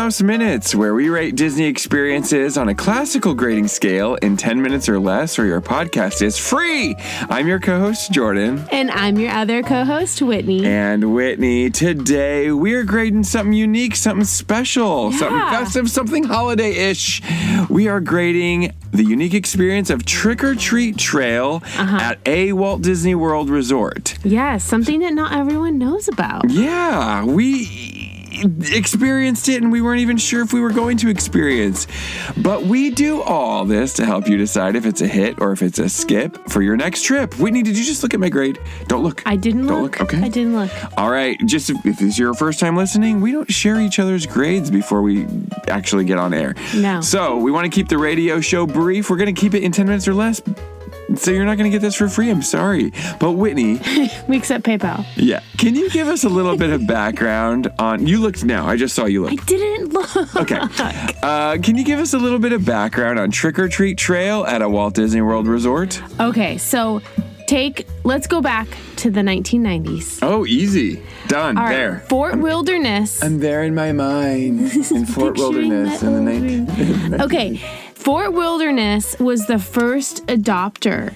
Mouse Minutes, where we rate Disney experiences on a classical grading scale in 10 minutes or less, or your podcast is free. I'm your co-host, Jordan. And I'm your other co-host, Whitney. And Whitney, today we're grading something unique, something special, something festive, something holiday-ish. We are grading the unique experience of Trick or Treat Trail at a Walt Disney World resort. Yeah, something that not everyone knows about. Yeah, we experienced it and we weren't even sure if we were going to experience. But we do all this to help you decide if it's a hit or if it's a skip for your next trip. Whitney, did you just look at my grade? Don't look. I didn't Don't look. Okay. I didn't look. All right. Just if this is your first time listening, we don't share each other's grades before we actually get on air. No. So we want to keep the radio show brief. We're going to keep it in 10 minutes or less. So you're not going to get this for free. I'm sorry. But Whitney. We accept PayPal. Yeah. Can you give us a little bit of background on... You looked now. I just saw you look. I didn't look. Okay. Can you give us a little bit of background on Trick or Treat Trail at a Walt Disney World resort? Okay, so let's go back to the 1990s. Oh, easy. Done. All right, there. Fort Wilderness. I'm there in my mind. In Fort Wilderness in the 1990s. Okay. Fort Wilderness was the first adopter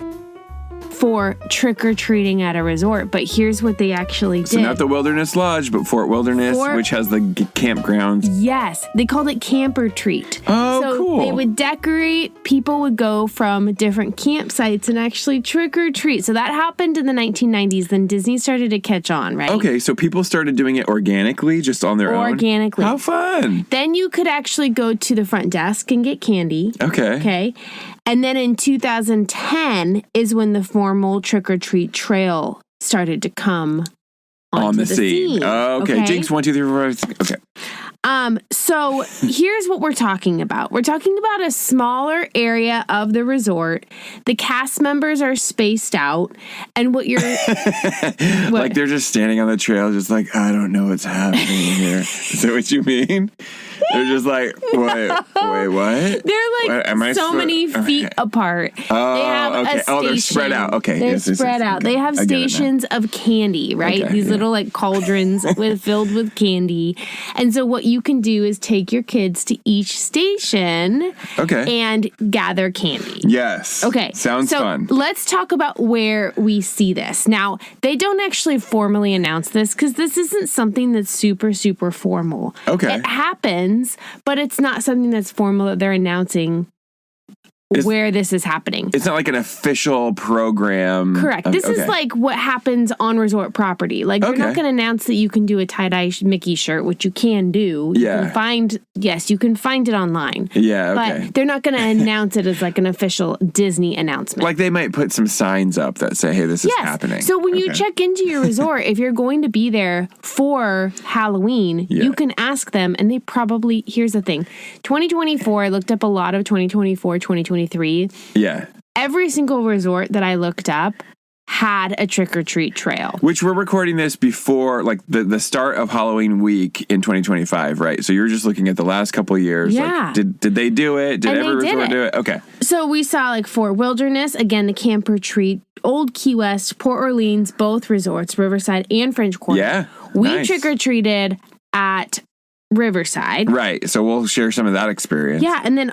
for trick-or-treating at a resort, but here's what they actually did. So not the Wilderness Lodge, but Fort Wilderness, which has the campgrounds. Yes, they called it Camper Treat. Oh, so cool. They would decorate, people would go from different campsites and actually trick-or-treat. So that happened in the 1990s, then Disney started to catch on, right? Okay, so people started doing it organically, just on their own? Organically. How fun. Then you could actually go to the front desk and get candy. Okay. And then in 2010 is when the formal trick-or-treat trail started to come on the scene. Oh, okay. Jinx, 1, 2, 3, 4, 5, 6. Okay. So here's what we're talking about. We're talking about a smaller area of the resort. The cast members are spaced out. And what you're... Like they're just standing on the trail, just like, I don't know what's happening here. Is that what you mean? They're just like, wait, what? They're like so many feet apart. Oh, they have okay. a station. They're spread out. Okay. They're yes, spread out. Okay. They have stations of candy, right? Okay, These little like cauldrons filled with candy. And so what you can do is take your kids to each station and gather candy. Yes. Okay. Sounds fun. Let's talk about where we see this. Now, they don't actually formally announce this because this isn't something that's super, super formal. Okay. It happens, but it's not something that's formal that they're announcing where this is happening. It's not like an official program. Correct. This is like what happens on resort property. Like, they're not going to announce that you can do a tie-dye Mickey shirt, which you can do. You can find it online. Yeah, okay. But they're not going to announce it as like an official Disney announcement. Like, they might put some signs up that say, hey, this is happening. So when you check into your resort, if you're going to be there for Halloween, you can ask them, and they probably, here's the thing, 2024, I looked up a lot of 2024, 2023. Yeah. Every single resort that I looked up had a trick-or-treat trail. Which we're recording this before, like, the start of Halloween week in 2025, right? So you're just looking at the last couple of years. Yeah. Like, did they do it? Did every resort do it? Okay. So we saw, like, Fort Wilderness, again, the Camper Treat, Old Key West, Port Orleans, both resorts, Riverside and French Quarter. Yeah. We trick-or-treated at Riverside. Right. So we'll share some of that experience. Yeah, and then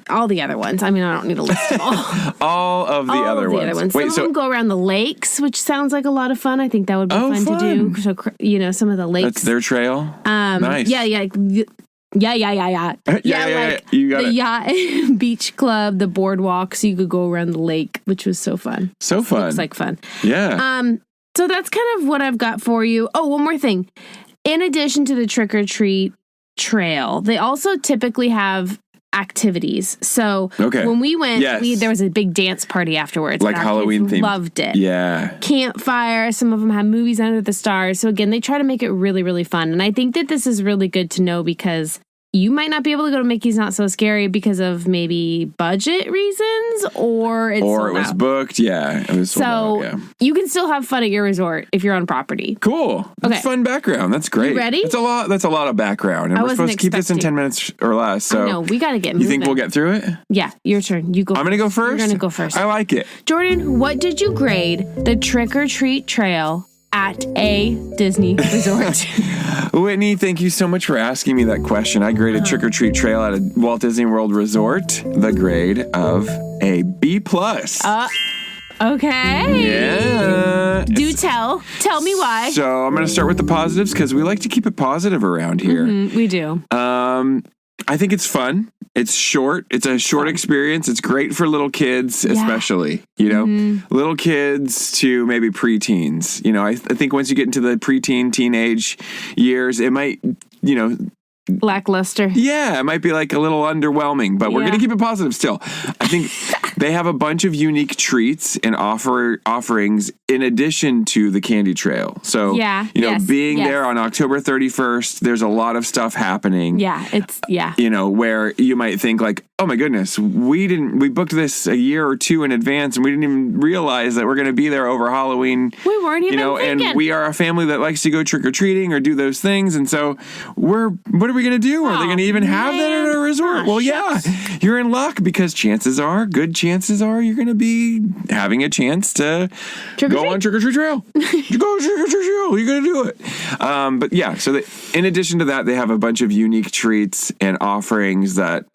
all the other ones. I mean, I don't need to list them all. all of the other ones. Wait, some of them go around the lakes, which sounds like a lot of fun. I think that would be fun to do. So, some of the lakes. That's their trail? Nice. Yeah. Yeah. Like you got the yacht beach club, the boardwalk, so you could go around the lake, which was so fun. So fun. Looks like fun. Yeah. So that's kind of what I've got for you. Oh, one more thing. In addition to the trick-or-treat trail, they also typically have activities. So when we went, there was a big dance party afterwards. Like Halloween themed. Loved it. Yeah. Campfire. Some of them have movies under the stars. So again, they try to make it really, really fun. And I think that this is really good to know because you might not be able to go to Mickey's Not So Scary because of maybe budget reasons or it was booked. Yeah. It was sold out, yeah. You can still have fun at your resort if you're on property. Cool. That's fun background. That's great. You ready? That's a lot of background. And we're supposed to keep this in 10 minutes or less. So I know. We got to get moving. You think we'll get through it? Yeah. Your turn. You go. I'm going to go first? You're going to go first. I like it. Jordan, what did you grade the Trick or Treat Trail at a Disney resort? Whitney, thank you so much for asking me that question. I graded Trick or Treat Trail at a Walt Disney World Resort, the grade of a B+. Okay. Yeah. Do tell. Tell me why. So I'm going to start with the positives because we like to keep it positive around here. We do. I think it's fun. It's short. It's a short experience. It's great for little kids, especially, little kids to maybe preteens. I think once you get into the preteen, teenage years, it might, lackluster. Yeah, it might be like a little underwhelming, but we're going to keep it positive still. I think they have a bunch of unique treats and offerings in addition to the candy trail. So, being there on October 31st, there's a lot of stuff happening. Where you might think like, oh my goodness, we booked this a year or two in advance and we didn't even realize that we're going to be there over Halloween. We weren't even thinking. And we are a family that likes to go trick-or-treating or do those things. And so what are we going to do? Are they going to even have that at our resort? Well, you're in luck because good chances are you're going to be having a chance to go on trick-or-treat trail. You go trick-or-treat trail. You're going to do it. So in addition to that, they have a bunch of unique treats and offerings that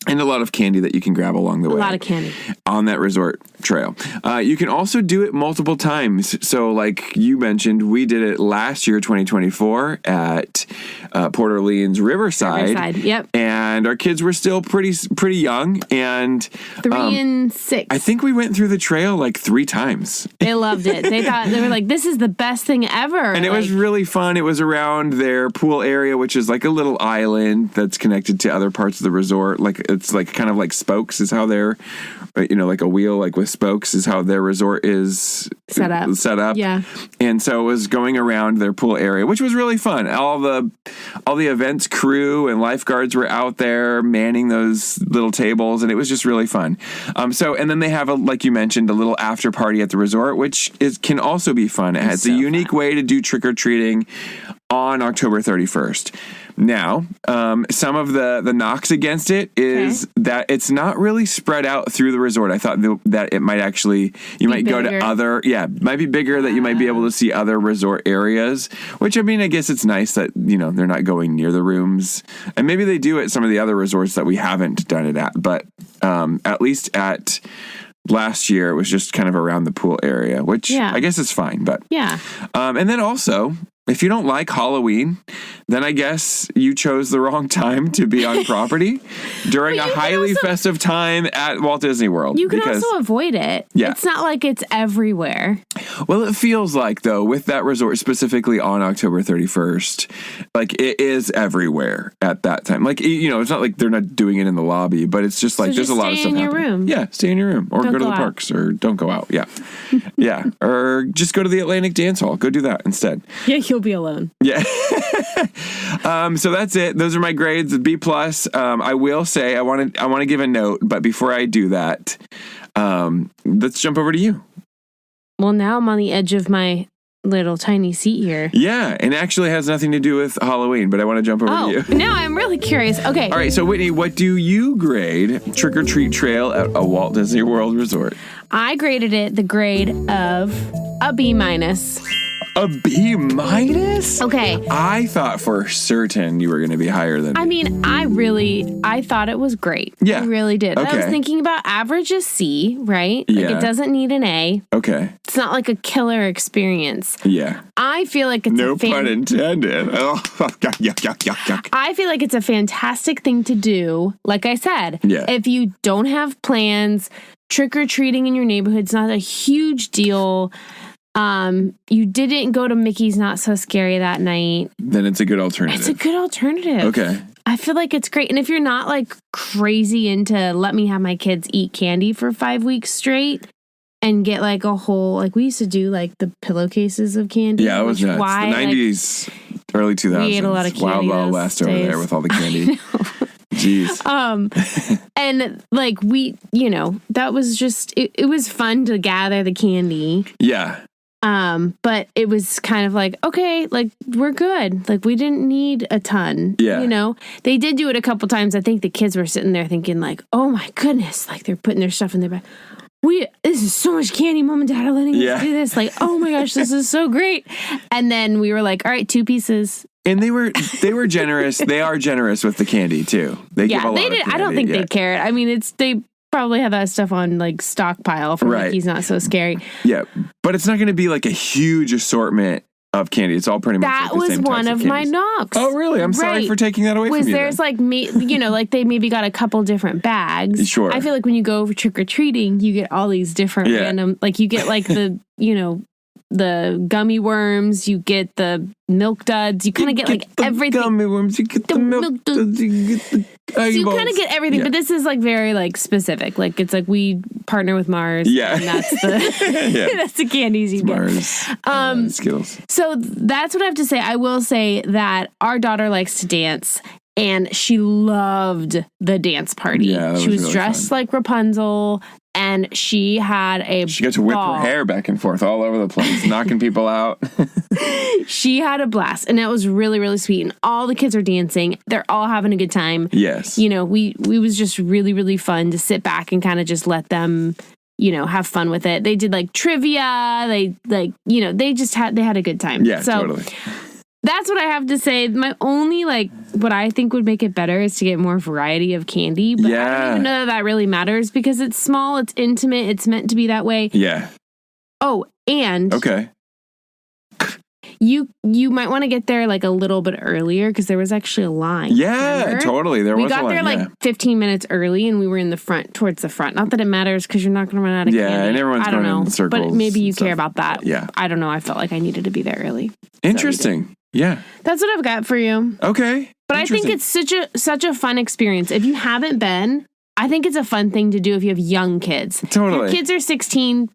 and a lot of candy that you can grab along the way. A lot of candy. On that resort trail. You can also do it multiple times. So like you mentioned, we did it last year, 2024, at Port Orleans Riverside. Yep. And our kids were still pretty young. And 3 and 6. I think we went through the trail like 3 times. They loved it. They were like, this is the best thing ever. And it was really fun. It was around their pool area, which is like a little island that's connected to other parts of the resort. It's like kind of like spokes is how they're, like a wheel, like with spokes is how their resort is set up. Yeah. And so it was going around their pool area, which was really fun. All the events crew and lifeguards were out there manning those little tables, and it was just really fun. And then they have like you mentioned, a little after party at the resort, which can also be fun. It's a unique way to do trick-or-treating on October 31st. Now, some of the knocks against it is that it's not really spread out through the resort. I thought that it might actually, might go to might be bigger, that you might be able to see other resort areas, which, I guess it's nice that, they're not going near the rooms. And maybe they do at some of the other resorts that we haven't done it at. But at least at last year, it was just kind of around the pool area, which I guess is fine. But and then also, if you don't like Halloween, then I guess you chose the wrong time to be on property during a highly festive time at Walt Disney World. You can also avoid it. Yeah. It's not like it's everywhere. Well, it feels like, though, with that resort, specifically on October 31st, like it is everywhere at that time. Like, it's not like they're not doing it in the lobby, but it's just like there's a lot of stuff happening. Stay in your room. Yeah, stay in your room. Or go to the parks, or don't go out. Yeah. Yeah. Or just go to the Atlantic Dance Hall. Go do that instead. Yeah, you'll be alone. Yeah. So that's it. Those are my grades. B+. I will say I want to give a note, but before I do that, let's jump over to you. Well, now I'm on the edge of my little tiny seat here. Yeah, and actually has nothing to do with Halloween, but I want to jump over to you. Now I'm really curious. Okay. All right, so Whitney, what do you grade Trick or Treat Trail at a Walt Disney World Resort? I graded it the grade of a B-. A B-? Okay. I thought for certain you were going to be higher than me. I thought it was great. Yeah. I really did. Okay. I was thinking about average is C, right? Like it doesn't need an A. Okay. It's not like a killer experience. Yeah. I feel like it's no pun intended. Oh, yuck. I feel like it's a fantastic thing to do. Like I said, if you don't have plans, trick-or-treating in your neighborhood's not a huge deal. You didn't go to Mickey's Not So Scary that night. Then it's a good alternative. It's a good alternative. Okay. I feel like it's great. And if you're not like crazy into let me have my kids eat candy for 5 weeks straight and get like a whole, like we used to do like the pillowcases of candy. Yeah, it was nuts. The 90s, early 2000s. We ate a lot of candy. Wild West over there with all the candy. Jeez. And like that was just, it was fun to gather the candy. Yeah. But it was kind of like, okay, like we're good. Like we didn't need a ton. Yeah. They did do it a couple times. I think the kids were sitting there thinking like, oh my goodness, like they're putting their stuff in their bag. this is so much candy. Mom and Dad are letting us do this. Like, oh my gosh, this is so great. And then we were like, all right, 2 pieces. And they were generous. They are generous with the candy too. They give a lot of candy. I don't think they care. I mean, they probably have that stuff on like stockpile for Mickey's Not So Scary. Yeah, but it's not going to be like a huge assortment of candy. It's all pretty much that like the same was one types of my knocks. Oh, really? I'm sorry for taking that away from you. There's like like they maybe got a couple different bags. Sure. I feel like when you go for trick or treating, you get all these different random. Like you get like the the gummy worms, you get the milk duds, you kind of get like everything. Gummy worms, you get the milk duds, you get the so you kind of get everything, but this is like very like specific. Like it's like we partner with Mars. Yeah, and that's the that's the candies you get. Mars, Skittles. So that's what I have to say. I will say that our daughter likes to dance. And she loved the dance party. Yeah, she was really dressed like Rapunzel, and she had She got to whip her hair back and forth all over the place, knocking people out. She had a blast, and it was really, really sweet. And all the kids are dancing; they're all having a good time. Yes, we was just really, really fun to sit back and kind of just let them, have fun with it. They did like trivia. They they had a good time. Yeah, so, totally. That's what I have to say. My only, what I think would make it better is to get more variety of candy. But I don't even know that really matters because it's small, it's intimate, it's meant to be that way. Yeah. Oh, and... Okay. You might want to get there a little bit earlier because there was actually a line. Yeah, remember? Totally. We got there 15 minutes early and we were in the front, towards the front. Not that it matters because you're not going to run out of candy. Yeah, and everyone's going in circles. But maybe you care about that. Yeah. I don't know. I felt like I needed to be there early. Interesting. So yeah. That's what I've got for you. Okay. But I think it's such a fun experience. If you haven't been, I think it's a fun thing to do if you have young kids. Totally. If your kids are 16,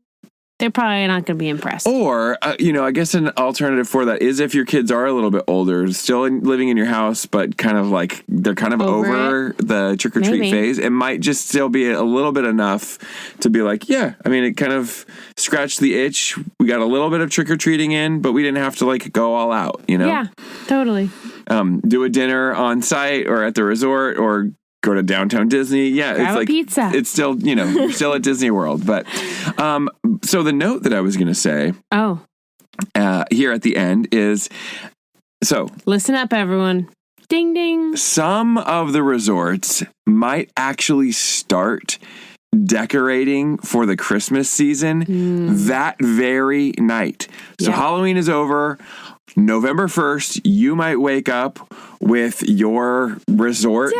they're probably not going to be impressed. Or, I guess an alternative for that is if your kids are a little bit older, still living in your house, but kind of they're kind of over the trick-or-treat phase. It might just still be a little bit enough to be it kind of scratched the itch. We got a little bit of trick-or-treating in, but we didn't have to go all out, Yeah, totally. Do a dinner on site or at the resort or go to downtown Disney. Yeah, grab a pizza. It's still, you're still at Disney World. But so the note that I was going to say here at the end is, listen up, everyone. Ding, ding. Some of the resorts might actually start decorating for the Christmas season that very night. So Halloween is over. November 1st, you might wake up with your resort,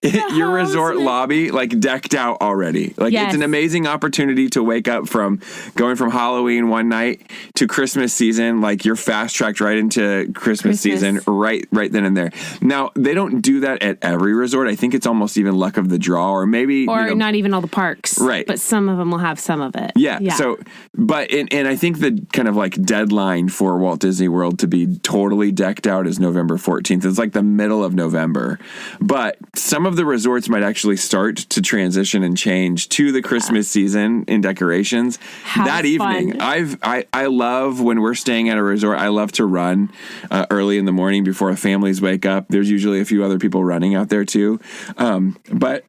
your resort lobby, decked out already. It's an amazing opportunity to wake up from going from Halloween one night to Christmas season. You're fast tracked right into Christmas season right then and there. Now, they don't do that at every resort. I think it's almost even luck of the draw or maybe... Or not even all the parks. Right. But some of them will have some of it. Yeah. So, but, and I think the kind of deadline for Walt Disney World to be totally decked out is November 14th. It's the middle of November. But some of the resorts might actually start to transition and change to the Christmas season in decorations that evening. I love when we're staying at a resort. I love to run early in the morning before families wake up. There's usually a few other people running out there too. But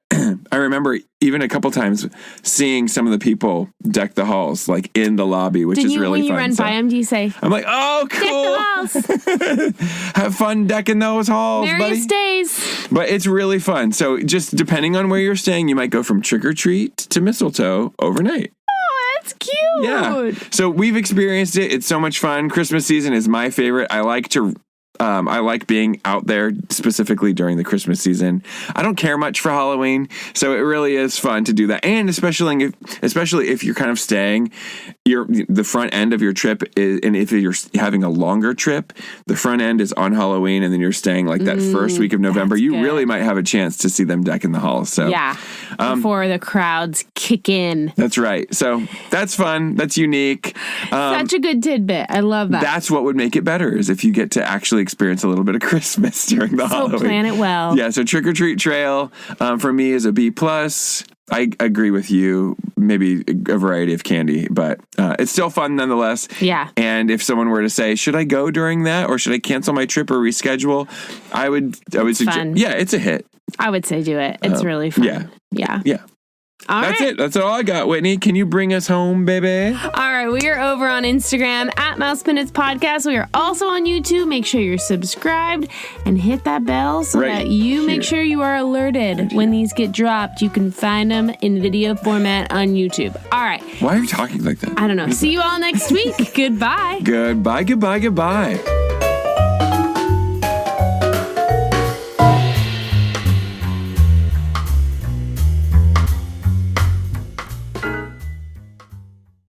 I remember even a couple times seeing some of the people deck the halls in the lobby, which is really fun. When you run by them, do you say, I'm like, oh, cool. Deck the halls. Have fun decking those halls, Merriest buddy. days. But it's really fun. So just depending on where you're staying, you might go from trick or treat to mistletoe overnight. Oh, that's cute. Yeah. So we've experienced it. It's so much fun. Christmas season is my favorite. I like being out there specifically during the Christmas season. I don't care much for Halloween, so it really is fun to do that. And especially if you're kind of staying, the front end of your trip is, and if you're having a longer trip, the front end is on Halloween, and then you're staying that first week of November. You really might have a chance to see them deck in the halls. So before the crowds kick in. That's right. So that's fun. That's unique. Such a good tidbit. I love that. That's what would make it better is if you get to actually experience a little bit of Christmas during the Halloween. So plan it well. Yeah, so Trick or Treat Trail for me is a B+. I agree with you. Maybe a variety of candy, but it's still fun nonetheless. Yeah. And if someone were to say, should I go during that or should I cancel my trip or reschedule? I would suggest, yeah, it's a hit. I would say do it. It's really fun. Yeah. That's it. That's all I got, Whitney. Can you bring us home, baby? All right. We are over on Instagram at Mouse Minutes Podcast. We are also on YouTube. Make sure you're subscribed and hit that bell so that you make sure you are alerted when these get dropped. You can find them in video format on YouTube. All right. Why are you talking like that? I don't know. See you all next week. Goodbye. Goodbye, goodbye, goodbye.